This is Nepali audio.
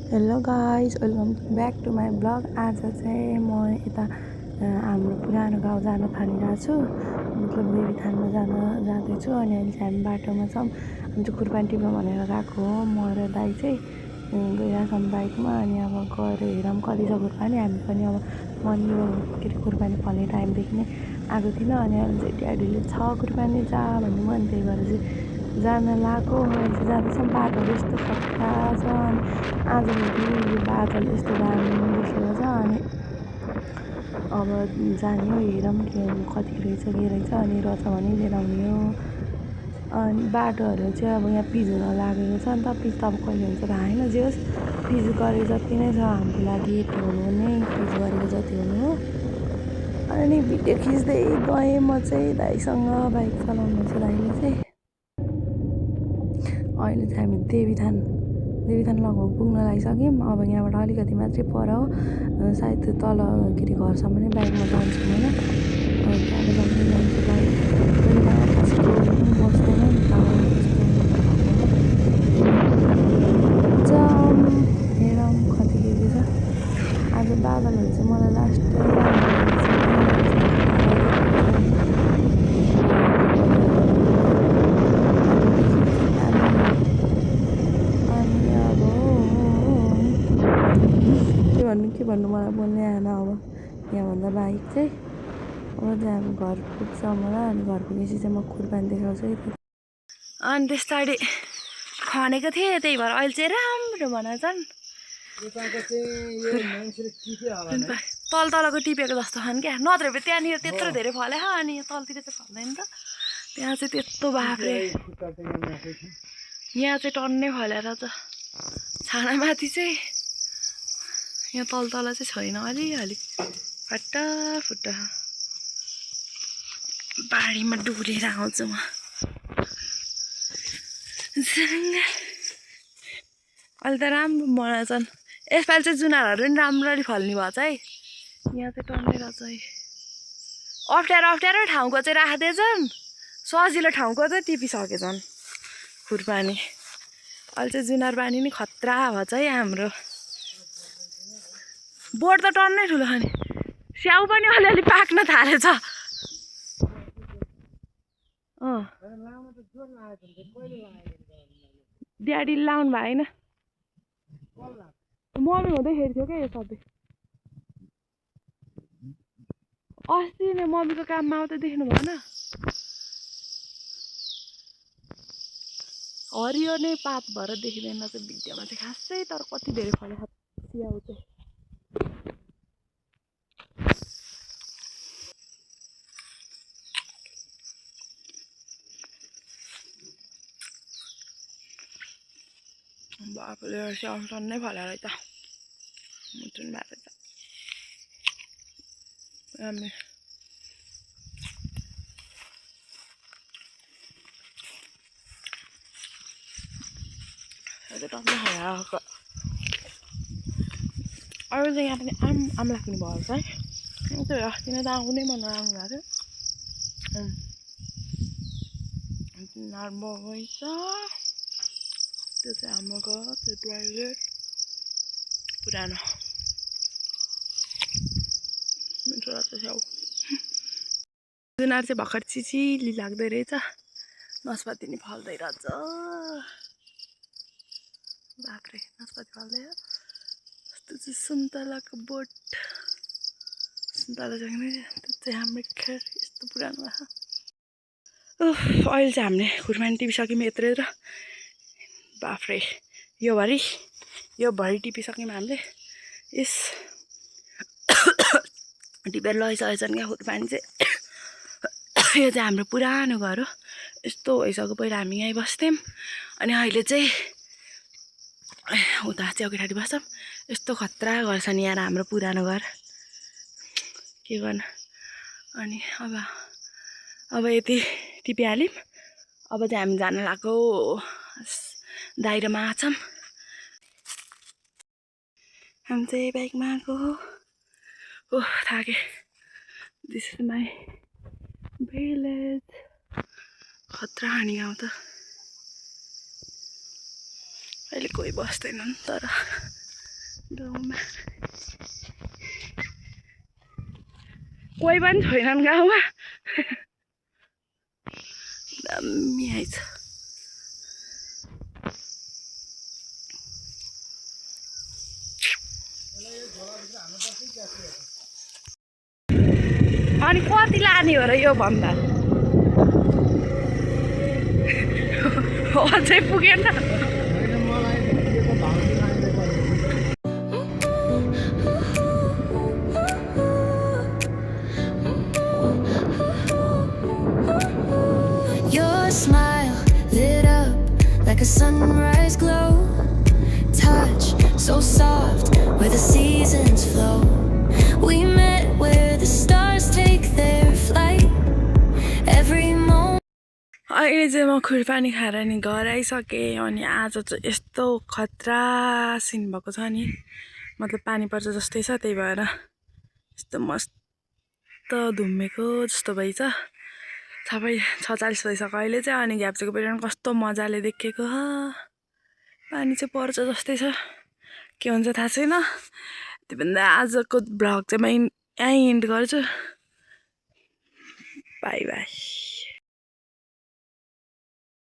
Hello guys, welcome back to my blog. आज चाहिँ म यता हाम्रो पुरानो गाउँ जान थालिरहेको छु, मतलब देवीथानमा जाँदैछु। अनि अहिले चाहिँ हामी बाटोमा छौँ। हामी चाहिँ खुर्पानी टिप्न भनेर गएको हो। म र दाइ चाहिँ गइरहेछौँ बाइकमा। अनि अब गएर हेरौँ कति छ खुर्पानी। हामी पनि अब यो के अरे खुर्पानी फल्ने टाइमदेखि नै आएको थिएन। अनि अहिले चाहिँ ड्याडीले छ खुर्पानी जा भन्नु भयो, अनि त्यही भएर चाहिँ जान लागेको। अहिले चाहिँ जाँदैछौँ। बाटोहरू यस्तो खतरा छ, अनि आजभोलि यो बादल यस्तो दामी देखेको छ। अनि अब जाने हो, हेरौँ के कति रहेछ के रहेछ, अनि रहेछ भने लिएर आउने हो। अनि बाटोहरू चाहिँ अब यहाँ पिच हुन लागेको छ नि त। पिच त अब कहिले हुन्छ थाहा छैन। जे होस् पिच गरेको जति नै छ हाम्रो लागि ठुलो नै, पिच गरेको जति हुनु हो। अनि भिडियो खिच्दै गएँ म चाहिँ दाइसँग, बाइक चलाउनुहुन्छ दाइले चाहिँ। अहिले चाहिँ हामी देवीथान लगभग पुग्न लागिसक्यौँ। अब यहाँबाट अलिकति मात्रै पर हो, सायद तल के अरे घरसम्म नै बाइकमा जान्छौँ होइन। टाढोसम्म जान्छु बाइक, कहिले कस्तो बस्दैन नि त, कस्तो जाम। हेरौँ कति के छ। आज बादलहरू चाहिँ मलाई लास्टै राम्रो लागेको छ कि यस्तो खतरा देखेको छ नि। अबदेखि चाहिँ दामी। अनि अब के भन्नु मलाई बोल्नै आएन। अब यहाँभन्दा बाहेक चाहिँ अब चाहिँ हामी घर पुग्छौँ होला। अनि घर पुगेपछि चाहिँ म खुर्पानी देखाउँछु है। अनि त्यस्तै खनेको थिएँ, त्यही भएर अहिले चाहिँ राम्रो बनाएछन्। तलको टिपेको जस्तो खान् क्या, नत्र भए त्यहाँनिर त्यत्रो धेरै फल्यो। अनि तलतिर चाहिँ फल्दैन त, त्यहाँ चाहिँ त्यस्तो बाफ्रे। यहाँ चाहिँ टन्नै फलेर छ, छानामाथि चाहिँ। यहाँ तल चाहिँ छैन, अलिअलि फटाफुट्टा बारीमा डुलेर आउँछु म। अहिले त राम्रो बनाएछन्। यसपालि चाहिँ जुनारहरू पनि राम्ररी फल्ने भएछ है। यहाँ चाहिँ टन्नै रहेछ है। अप्ठ्यारो ठाउँको चाहिँ राख्दैछन्, सजिलो ठाउँको चाहिँ टिपिसकेछन् खुर्पानी। अहिले चाहिँ जुनार बानी नि खतरा भएछ है हाम्रो। बोट त टन्नै ठुलो खाने, स्याउ पनि अलिअलि पाक्न थालेछ। ड्याडीले लाउनु भएन, मम्मी हुँदैखेरि थियो क्या यो सबै। अस्ति नै मम्मीको काममा आउँदा देख्नु भएन, हरियो नै पात भएर देखिँदैन चाहिँ भिडियोमा चाहिँ खासै। तर कति धेरै फल्यो स्याउ चाहिँ। बाफले स्याउ टन्नै फल्यो रहेछ, मुटुन भएको छ हामी। टन्नै खाएको अरू चाहिँ यहाँ पनि आम लाग्ने भयो है। त्यो अस्ति नै त आउनै मन आउनु भएको थियो। नार्मो रहेछ त्यो चाहिँ हाम्रो घर, त्यो टोइलेट पुरानो मिठो रहेछ स्याउ। जुनार चाहिँ भर्खर चिचिली लाग्दै रहेछ, नास्पाती नि फल्दै रहेछ। बाख्रे नास्पाती फल्दैछ। त्यो चाहिँ सुन्तलाको बोट, सुन्तला चाहिँ त्यो चाहिँ हाम्रो खेर यस्तो पुरानो छ। अहिले चाहिँ हामीले खुर्पानी टिपिसक्यौँ यत्रो र बाफ्रे यो भरि टिपिसक्यौँ हामीले। यस टिपेर लैसकेछन् क्या खुर्पानी चाहिँ। यो चाहिँ हाम्रो पुरानो घर हो, यस्तो भइसक्यो। पहिला हामी यहीँ बस्थ्यौँ, अनि अहिले चाहिँ उता चौकीठाडी बस्छौँ। यस्तो खतरा घर छ नि यहाँ हाम्रो पुरानो घर, के गर्नु। अनि अब यति टिपिहाल्यौँ। अब चाहिँ हामी जान लाग्यो दाइ र माछम। हामी चाहिँ बाइकमा आएको हो। ओह थाके। This is my village. खतरा हानी गाउँ त, अहिले कोही बस्दैनन् तर गाउँमा कोही पनि छैनन् गाउँमा दामी आइछ अनि कति लाने हो र यो भन्दा अझै पुगेन Your smile lit up like a sunrise glow. Touch so soft where the seasons flow. We met where the stars take their flight. Every moment. अहिले चाहिँ म खुरपानी खाएर नि घर आइसकेँ अनि आज चाहिँ यस्तो खतरा सिन भएको छ नि मतलब पानी पर्छ जस्तै छ त्यही भएर यस्तो मस्त धुम्मेको जस्तो भइछ सबै 46 भइसक्यो अहिले चाहिँ अनि घ्याप्चेको पेटर्न कस्तो मजाले देखेको पानी चाहिँ पर्छ जस्तै छ के हुन्छ थाहा छैन त्यही भन्दा आजको भ्लग चाहिँ म यहीँ एन्ड गर्छु बाई बाई